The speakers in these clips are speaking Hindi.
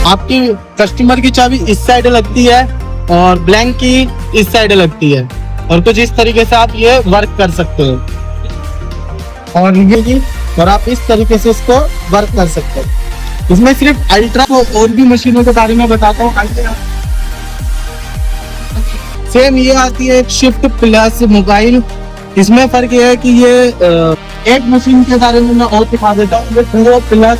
आपकी कस्टमर की चाबी इस साइड लगती है और ब्लैंक की इस साइड लगती है, और कुछ इस तरीके से आप ये वर्क कर सकते हो। और ये और आप इस तरीके से इसको वर्क कर सकते हो। इसमें सिर्फ अल्ट्रा और भी मशीनों के बारे में बताता हूँ। सेम ये आती है शिफ्ट प्लस मोबाइल। इसमें फर्क ये है कि ये एक मशीन के बारे में मैं और दिखा देता हूँ। टूरो प्लस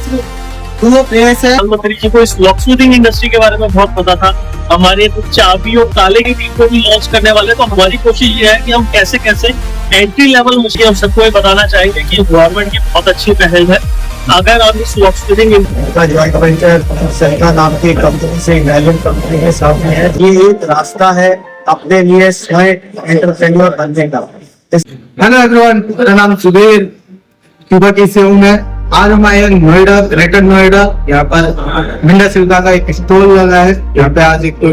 टूरो प्रेस है। प्रधानमंत्री जी को इस लॉकस्मिथिंग इंडस्ट्री के बारे में बहुत पता था। हमारे चाबी और ताले की टीम को भी लॉन्च करने वाले, तो हमारी कोशिश ये है कि हम कैसे कैसे एंट्री लेवल मशीन हम सबको ये बताना चाहेंगे कि गवर्नमेंट की बहुत अच्छी पहल है। अगर आप इस लॉकस्मिथिंग जॉइंट वेंचर सेल्का नाम की कंपनी से इटालियन कंपनी के साथ में है। ये एक रास्ता है अपने लिए स्वयं एंटरप्रेन्योर बनने का। हेलो एवरीवन, मेरा नाम सुबीर क्यूबा से हूँ मैं। आज हम आए नोएडा, ग्रेटर नोएडा। यहाँ पर मिंडा सिल्का का एक स्टॉल लगा है। यहाँ पे आज एक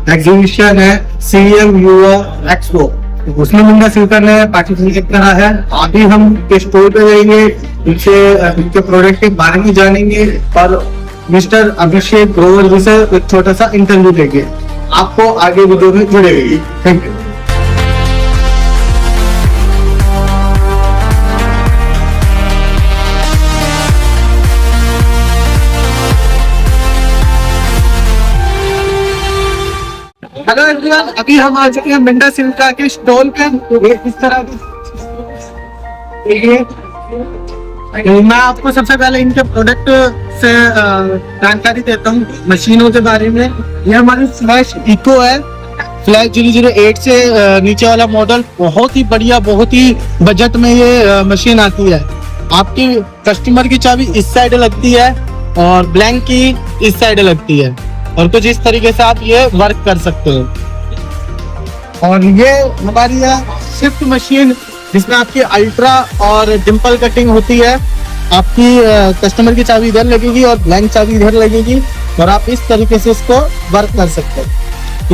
एग्जीबिशन है, CM युवा एक्सपो, उसमें मिंडा सिल्का ने पार्टिसिपेट करा है। अभी हम के स्टोर पे जाएंगे, इनके प्रोडक्ट के बारे में जानेंगे और मिस्टर अभिषेक ग्रोवर जी से एक छोटा सा इंटरव्यू देंगे। आपको आगे वीडियो में जुड़े रहिए। Thank you. हेलो एवरीवन, अभी हम आ चुके हैं मिंडा सिल्का के स्टॉल पे। इस तरह मैं आपको सबसे पहले इनके प्रोडक्ट से जानकारी देता हूँ, मशीनों के बारे में। ये हमारी फ्लैश इको है, फ्लैश 008 से नीचे वाला मॉडल। बहुत ही बढ़िया, बहुत ही बजट में ये मशीन आती है। आपकी कस्टमर की चाबी इस साइड लगती है और ब्लैंक की इस साइड लगती है, और कुछ इस तरीके से आप ये वर्क कर सकते हो। और ये हमारी है शिफ्ट मशीन, जिसमें आपकी अल्ट्रा और डिंपल कटिंग होती है। आपकी कस्टमर की चाबी इधर लगेगी और ब्लैंक चाबी इधर लगेगी, और आप इस तरीके से इसको वर्क कर सकते हो।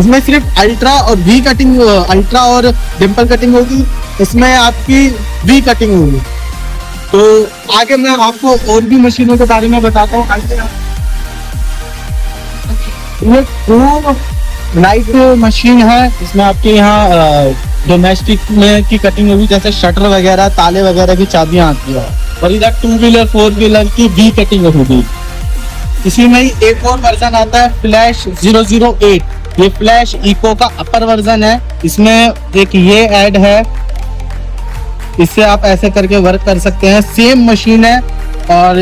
इसमें सिर्फ अल्ट्रा और वी कटिंग, अल्ट्रा और डिंपल कटिंग होगी। इसमें आपकी वी कटिंग होगी। तो आगे मैं आपको और भी मशीनों के बारे में बताता हूँ। ये लाइट मशीन है, इसमें आपके यहाँ डोमेस्टिक में की कटिंग होगी, जैसे शटर वगैरह, ताले वगैरह की चाबियां आती है। और इधर 2 व्हीलर 4 व्हीलर की वी कटिंग होगी। इसी में ही एक और वर्जन आता है फ्लैश 008। ये फ्लैश इको का अपर वर्जन है। इसमें एक ये ऐड है, इससे आप ऐसे करके वर्क कर सकते हैं। सेम मशीन है, और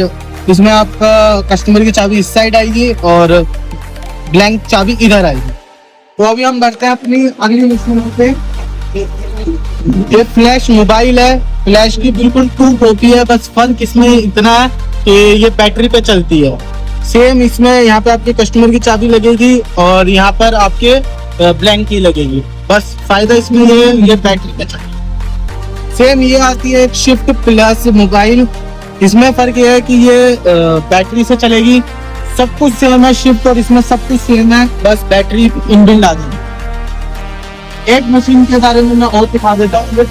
इसमें आपका कस्टमर की चाबी इस साइड आएगी और ब्लैंक चाबी इधर आएगी। तो अभी हम बढ़ते हैं अपनी अगली मशीनों पे। ये फ्लैश मोबाइल है, फ्लैश की बिल्कुल 2 कॉपी है, बस फर्क इसमें इतना है कि ये बैटरी पे चलती है। सेम इसमें यहाँ पे आपके कस्टमर की चाबी लगेगी और यहाँ पर आपके ब्लैंक की लगेगी। बस फायदा इसमें ये बैटरी पे चलती। सेम ये आती है शिफ्ट प्लस मोबाइल। इसमें फर्क ये है कि ये बैटरी से चलेगी। सब कुछ सेम है, शिफ्ट और इसमें सब कुछ सेम है, बस बैटरी इनबिल्ट आ गई। एक मशीन के बारे में मैं और दिखा देता हूँ। ये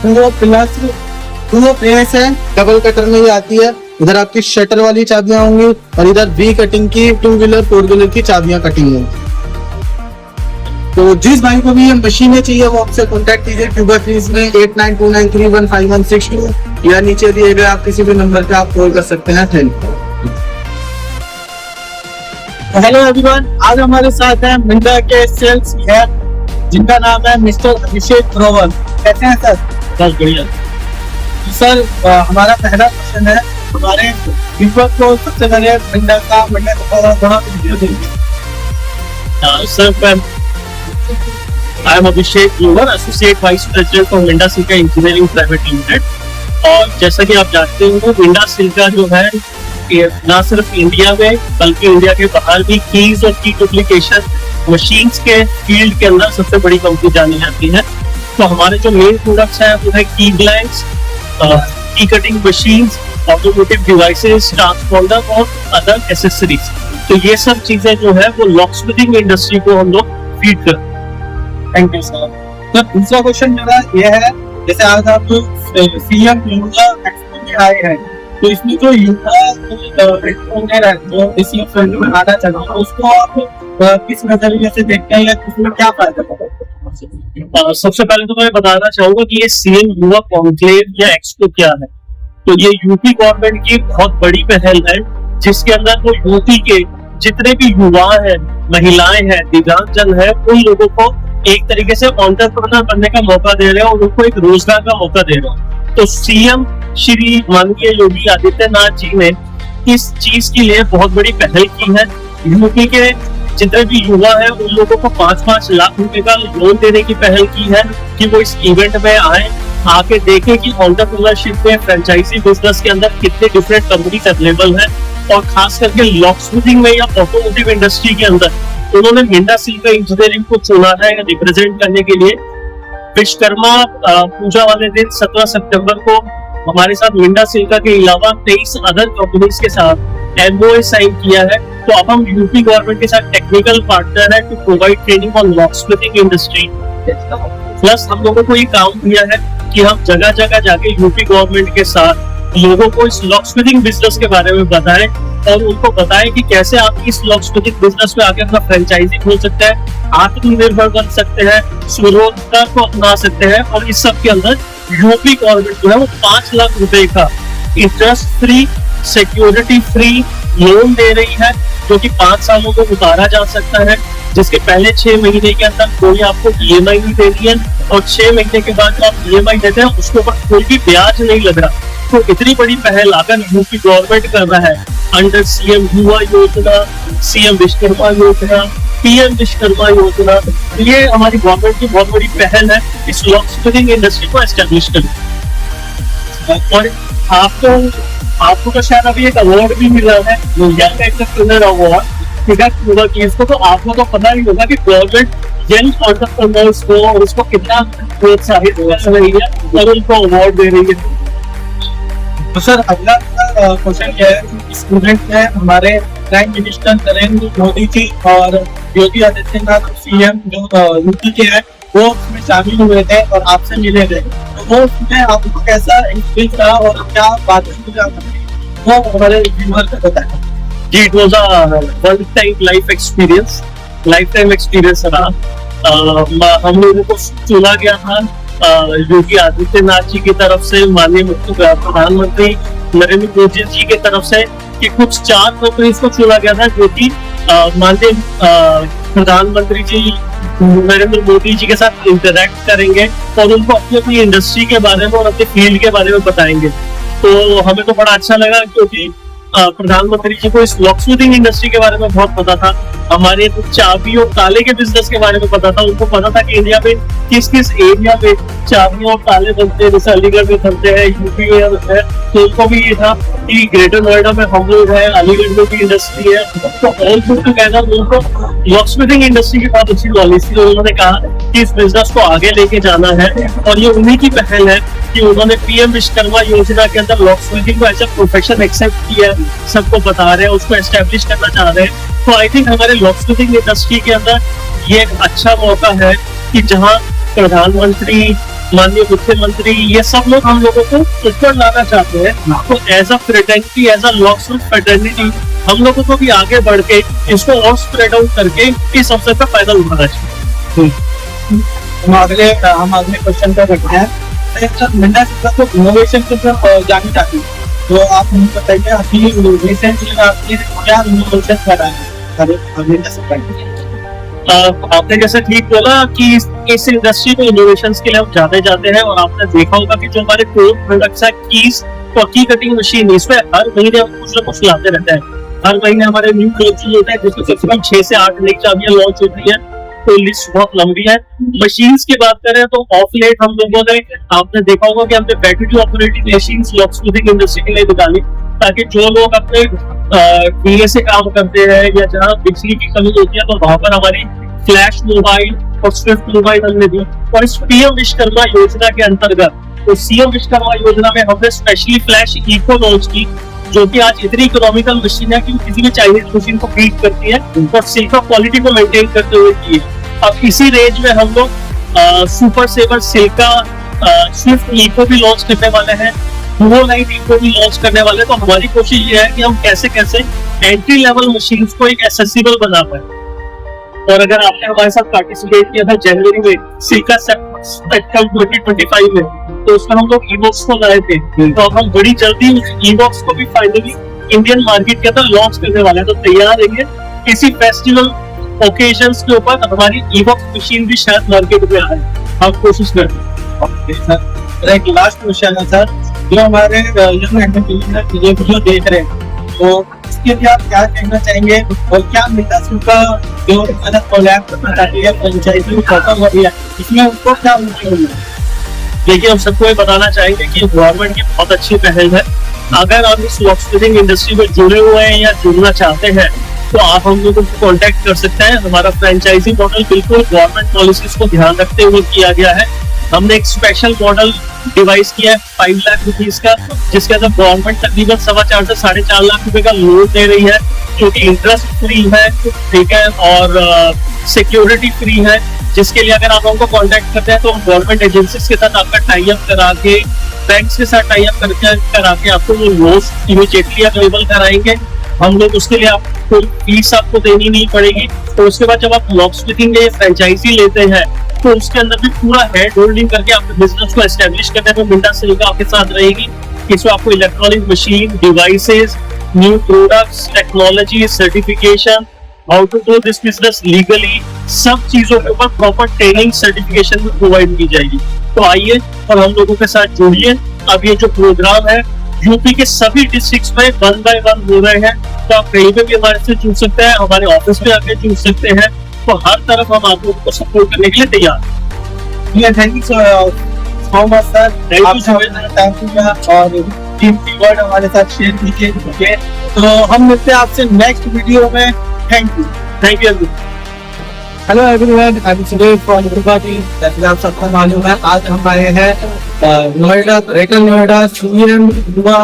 टूरो प्रेस है, डबल कटर में ये आती है। इधर आपकी शटर वाली चाबियां होंगी और इधर वी कटिंग की 2 व्हीलर 4 व्हीलर की चाबियां कटिंग होंगी। तो जिस भाई को भी ये मशीनें चाहिए वो आपसे कॉन्टेक्ट कीजिए क्यूबा फ्रीज में 8929315162, या नीचे दिए गए आप किसी भी नंबर पे आप कॉल कर सकते हैं। Thank you. हेलो एवरीवन, आज हमारे साथ हैं मिंडा के सेल्स हेड, जिनका नाम है मिस्टर अभिषेक ग्रोवर। कैसे हैं सर? बस बढ़िया सर। हमारा पहला क्वेश्चन है, हमारे व्यूअर को सबसे पहले मिंडा का थोड़ा वीडियो देंगे। Sir, I am Abhishek Grover, associate vice president for Minda Chilka engineering private limited. और जैसा कि आप जानते हो, मिंडा सिल्का जो है ना सिर्फ इंडिया में बल्कि इंडिया के बाहर भी कीज और की डुप्लीकेशन मशीन्स के फील्ड के अंदर सबसे बड़ी कंपनी जानी जाती है। तो हमारे जो मेन प्रोडक्ट्स हैं वो है की ब्लैंक्स, की cutting machines, automotive devices, transponder और अदर एसेसरीज। तो ये सब चीजें जो है वो लॉकस्मिथिंग इंडस्ट्री को हम लोग फीड करते हैं। Thank you sir. तो दूसरा क्वेश्चन मेरा ये है, जैसे आज आप CM युवा एक्सपो में आए हैं, तो इसमें जो युवा जो इसी फील्ड में आना चाहते हैं उसको आप किस नजरिए से देखते हैं या उसमें क्या फायदा होगा? सबसे पहले तो मैं बताना चाहूंगा कि ये सीएम युवा कॉन्क्लेव या एक्सपो क्या है। तो ये यूपी गवर्नमेंट की बहुत बड़ी पहल है, जिसके अंदर वो यूपी के जितने भी युवा हैं, महिलाएं हैं, दिव्यांगजन है, उन लोगों को एक तरीके से एंटरप्रेन्योर बनने का मौका दे रहे हैं और उनको एक रोजगार का मौका दे रहे हैं। तो सीएम श्री माननीय योगी आदित्यनाथ जी ने इस चीज के लिए बहुत बड़ी पहल की है। यूपी के जितने भी युवा हैं उन लोगों को 5-5 लाख रुपए का लोन देने की पहल की है कि वो इस इवेंट में आए, आके देखें कि एंटरप्रेन्योरशिप में, फ्रेंचाइजी बिजनेस के अंदर कितने डिफरेंट कंपनीज अवेलेबल हैं। और खास करके लॉकस्मिथिंग में या ऑटोमोटिव इंडस्ट्री के अंदर उन्होंने मिंडा सिल्क इंजीनियरिंग को चुना है रिप्रेजेंट करने के लिए। विश्वकर्मा पूजा वाले दिन 17 सितंबर को हमारे साथ मिंडा सिल्क के अलावा 23 अदर कंपनीज के साथ एमओए साइन किया है। तो अब हम यूपी गवर्नमेंट के साथ टेक्निकल पार्टनर है to provide training on locksmithing industry. Plus हम लोगों को ये काम दिया है कि हम जगह जगह जाके यूपी गवर्नमेंट के साथ लोगों को इस लॉकस्मिथिंग बिजनेस के बारे में बताएं और उनको बताएं कि कैसे आप इस लॉकस्मिथिंग बिजनेस में आके अपना फ्रेंचाइजी खोल सकते हैं, आत्मनिर्भर बन सकते हैं, स्वरोजगार को अपना सकते हैं। और इस सब के अंदर यूपी गवर्नमेंट जो है वो 5 लाख रुपए का interest free, security free loan दे रही है, जो कि 5 सालों को उतारा जा सकता है, जिसके पहले 6 महीने के अंदर कोई आपको ईएमआई नहीं देनी है और 6 महीने के बाद जो आप ईएमआई देते हैं उसके ऊपर कोई भी ब्याज नहीं लग रहा। तो इतनी बड़ी पहल अगर यूपी गवर्नमेंट कर रहा है अंडर सीएम युवा योजना, सीएम विश्वकर्मा योजना, पीएम विश्वकर्मा योजना, ये हमारी गवर्नमेंट की बहुत बड़ी पहल है इस लॉकस्मिथिंग इंडस्ट्री को एस्टेब्लिश करने। और आपको तो शायद अभी एक अवार्ड भी मिला है, यंग एंटरप्रेन्योर अवार्ड, ठीक है, युवा की इसको। तो आपको तो पता ही होगा कि गवर्नमेंट यंग एंटरप्रेन्योर्स को और उसको कितना प्रोत्साहित कर रही है और उनको अवार्ड दे रही है। तो सर अगला क्वेश्चन क्या है कि स्टूडेंट में हमारे प्राइम मिनिस्टर नरेंद्र मोदी जी और योगी आदित्यनाथ सीएम जो यूपी के हैं वो उसमें शामिल हुए थे और आपसे मिले थे, तो वो उसमें आपको कैसा एक्सपीरियंस रहा और क्या बातें वो हमारे व्यूअर को बताएं। जी, it was a one time life time experience रहा। हम लोगों को चुना गया था योगी आदित्यनाथ जी की तरफ से, माननीय प्रधानमंत्री नरेंद्र मोदी जी की तरफ से, कि कुछ 4 कंपनीज को चुना गया था जो कि माननीय प्रधानमंत्री जी नरेंद्र मोदी जी के साथ इंटरेक्ट करेंगे और उनको अपनी अपनी इंडस्ट्री के बारे में और अपने फील्ड के बारे में बताएंगे। तो हमें तो बड़ा अच्छा लगा क्योंकि प्रधानमंत्री जी को इस लॉकस्मिथिंग इंडस्ट्री के बारे में बहुत पता था, हमारे चाबी और ताले के बिजनेस के बारे में पता था। उनको पता था कि इंडिया में किस किस एरिया में चाबी और ताले बनते हैं, जैसे अलीगढ़ में बनते हैं, यूपी में है। तो उनको भी ये था कि ग्रेटर नोएडा में हम लोग हैं, अलीगढ़ में भी इंडस्ट्री है। तो ऑल गुड टुगेदर उनको लॉकस्मिथिंग इंडस्ट्री की बहुत अच्छी नॉलेज थी। उन्होंने कहा कि इस बिजनेस को आगे लेके जाना है और ये उन्हीं की पहल है कि उन्होंने पीएम विश्वकर्मा योजना के अंदर लॉकस्मिथिंग को एज अ प्रोफेशन एक्सेप्ट किया, सबको बता रहे हैं, उसको एस्टेब्लिश करना चाह रहे हैं। तो आई थिंक हमारे लॉकस्मिथिंग इंडस्ट्री के अंदर ये एक अच्छा मौका है कि जहां प्रधानमंत्री, माननीय मुख्यमंत्री, ये सब लोग हम लोगों को ऊपर लाना चाहते हैं। तो as a fraternity, as a locksmith fraternity, हम लोगों को भी आगे बढ़ के इसको और स्प्रेड आउट करके इस अवसर का फायदा उठाना चाहिए। हम अगले क्वेश्चन पर रखते हैं। मिंडा सिल्क को इनोवेशन की तरफ जानी चाहती है, तो आप हमें बताइए अभी रिसेंटली आपने क्या इनोवेशन करा है? आपने जैसे ठीक बोला कि इस इंडस्ट्री में इनोवेशंस के लिए हम जाते जाते हैं और आपने देखा होगा कि जो हमारे कोर प्रोडक्ट्स है, कीज और की कटिंग मशीन, इसमें हर महीने हम कुछ ना कुछ लाते रहते हैं। हर महीने हमारे न्यू लॉन्च होते हैं जिसमें तकरीबन 6 से 8 नई चाबियां लॉन्च होती है। तो लिस्ट बहुत लंबी है। मशीन्स की बात करें तो ऑफ लेट हम लोगों ने, आपने देखा होगा कि हमने बैटरी ऑपरेटेड मशीन्स लॉकस्मिथिंग इंडस्ट्री के लिए निकाली, ताकि जो लोग अपने बिजली से काम करते हैं या जहाँ बिजली की कमी होती है तो वहां पर हमारी फ्लैश मोबाइल और स्विफ्ट मोबाइल हमने दी। और इस पीएम विश्वकर्मा योजना के अंतर्गत, तो सीएम विश्वकर्मा योजना में हमने स्पेशली फ्लैश इको लॉन्च की, जो कि आज इतनी इकोनॉमिकल मशीन है कि किसी भी चाइनीज मशीन को बीट करती है और सिल्क क्वालिटी को मेंटेन करते हुए की है। अब इसी रेंज में हम लोग super saver Silca swift eco भी लॉन्च करने वाले हैं। वो लाइन को भी लॉन्च करने वाले। तो हमारी कोशिश ये है कि हम कैसे कैसे एंट्री लेवल मशीन को एक एक्सेसिबल बना पाए। और अगर आपने हमारे साथ पार्टिसिपेट किया था जनवरी में सीका स्पेक्ट्रम 2025 में, तो उसमें हम लोग ईबॉक्स को लाए थे। तो अब हम बड़ी जल्दी उस ईबॉक्स को भी फाइनली इंडियन मार्केट के अंदर लॉन्च करने वाले हैं। तो तैयार रहिए, किसी फेस्टिवल ओकेजन्स के ऊपर हमारी ईबॉक्स मशीन भी शायद मार्केट में आए, हम कोशिश करते हैं। एक लास्ट क्वेश्चन है सर, जो हमारे यंग एंटरप्रेन्योर ये वीडियो देख रहे हैं, तो इसके लिए आप क्या कहना चाहेंगे और क्या मितासु का जो गलत कोलैब करना चाहती है फ्रेंचाइजी खत्म हो रही है, इसमें उनको क्या मुश्किल है? देखिए, हम सबको ये बताना चाहेंगे कि गवर्नमेंट की बहुत अच्छी पहल है। अगर आप इस लॉकस्मिथिंग इंडस्ट्री में जुड़े हुए हैं या जुड़ना चाहते हैं, तो आप हम लोगों को कांटेक्ट कर सकते हैं। हमारा फ्रेंचाइजी मॉडल बिल्कुल गवर्नमेंट पॉलिसीज को ध्यान रखते हुए किया गया है। हमने एक स्पेशल मॉडल डिवाइस किया है 5 लाख रुपीस का, जिसके अंदर गवर्नमेंट तकरीबन 4.25 से 4.5 लाख रुपए का लोन दे रही है, जो कि इंटरेस्ट फ्री है, ठीक है, और सिक्योरिटी फ्री है। जिसके लिए अगर आप हमको कांटेक्ट करते हैं तो हम गवर्नमेंट एजेंसीज के साथ आपका टाई अप करा के, बैंक्स के साथ टाई अप करा के आपको वो लोन इमीडिएटली अवेलेबल कराएंगे। हम लोग उसके लिए आपको फीस आपको देनी नहीं पड़ेगी। तो उसके बाद जब आप लॉकस्मिथिंग या फ्रेंचाइजी लेते हैं, तो उसके अंदर भी पूरा हेड होल्डिंग करके आपके बिजनेस को एस्टेब्लिश करने में मिंडा सिल्का आपके साथ रहेगी। इसमें आपको electronic machine, devices, new products, technology, certification, how to do this business legally, सब चीजों के ऊपर प्रॉपर ट्रेनिंग सर्टिफिकेशन प्रोवाइड की जाएगी। तो आइए और हम लोगों के साथ जुड़िए। अब ये जो प्रोग्राम है यूपी के सभी डिस्ट्रिक्ट्स में 1 by 1 हो रहे हैं, तो आप कहीं पे भी हमारे से जुड़ सकते हैं, हमारे ऑफिस में आके जुड़ सकते हैं। तो हर तरफ हम आप लोगों को सपोर्ट करने के लिए तैयार हैं। Thank you so much sir, और कीमती वर्ड हमारे साथ शेयर कीजिए। तो हम मिलते हैं आपसे नेक्स्ट वीडियो में। Thank you. Hello everyone, I am Sudev from Guwahati. जैसे आप सबको मालूम है, आज हम आए हैं Noida, greater Noida CM Yuva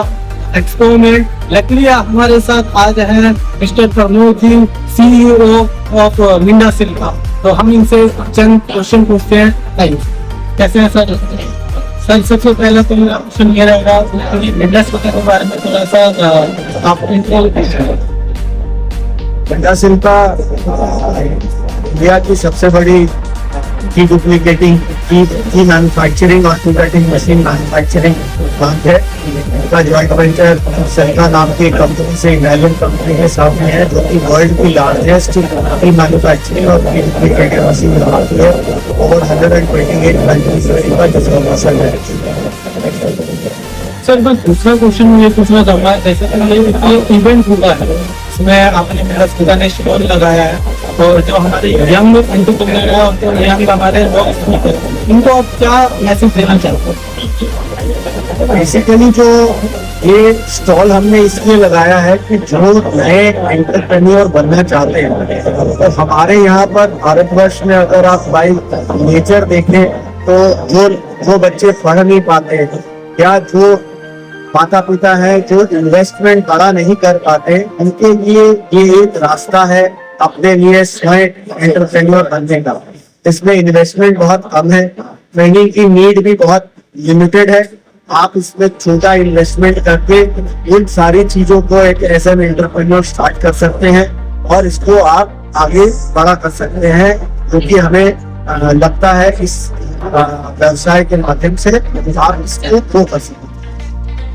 expo में। लकीली हमारे साथ आज है mister Pramod ji, CEO of Minda Silca. तो हम इनसे चंद क्वेश्चन पूछते हैं। कैसे हैं सर? सर सबसे पहले तो मेरा क्वेश्चन ये रहेगा, मिंडा सिल्का के बारे में थोड़ा सा आप इंट्रो कीजिए। मिंडा सिल्का इंडिया की सबसे बड़ी की डुप्लीकेटिंग की मैन्युफैक्चरिंग और की कटिंग मशीन मैन्युफैक्चरिंग प्लांट है। इसका जॉइंट वेंचर सिल्का नाम की कंपनी से, इटालियन कंपनी के साथ में है, जो कि वर्ल्ड की लार्जेस्ट की मैन्युफैक्चरिंग और की डुप्लीकेटेड मशीन बनाती है। ओवर 128 कंट्रीज में इसका डिस्ट्रीब्यूशन है। सर मैं दूसरा क्वेश्चन ये पूछना चाहूँगा, जैसे कि इवेंट हुआ है, इसमें आपने मेरा सिल्का ने स्टॉल लगाया है, और जो हमारे यंग एंटरप्रेन्योर है और यंग हमारे लोग, इनको आप क्या मैसेज देना चाहते हैं? बेसिकली जो ये स्टॉल हमने इसलिए लगाया है कि जो नए एंटरप्रेन्योर बनना चाहते हैं, तो हमारे यहाँ पर भारतवर्ष में अगर आप बाई नेचर देखें तो जो बच्चे पढ़ नहीं पाते या जो माता पिता है जो इन्वेस्टमेंट बड़ा नहीं कर पाते, उनके लिए ये एक रास्ता है अपने लिए स्वयं एंटरप्रेन्योर बनने का। इसमें इन्वेस्टमेंट बहुत कम है, ट्रेनिंग की नीड भी बहुत लिमिटेड है। आप इसमें छोटा इन्वेस्टमेंट करके इन सारी चीजों को एक एज एन एंटरप्रेन्योर स्टार्ट कर सकते हैं और इसको आप आगे बड़ा कर सकते हैं, क्योंकि हमें लगता है इस व्यवसाय के माध्यम से आप इसको प्रो कर सकते हैं।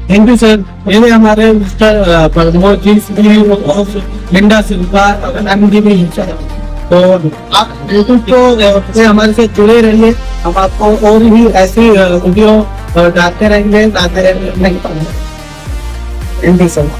Thank you sir. ये हमारे मिस्टर प्रमोद जी मिंडा सिल्का एमडी भी है। तो आप बिल्कुल तो हमारे से जुड़े रहिए, हम आपको और भी ऐसी वीडियो डालते रहेंगे। Thank you sir.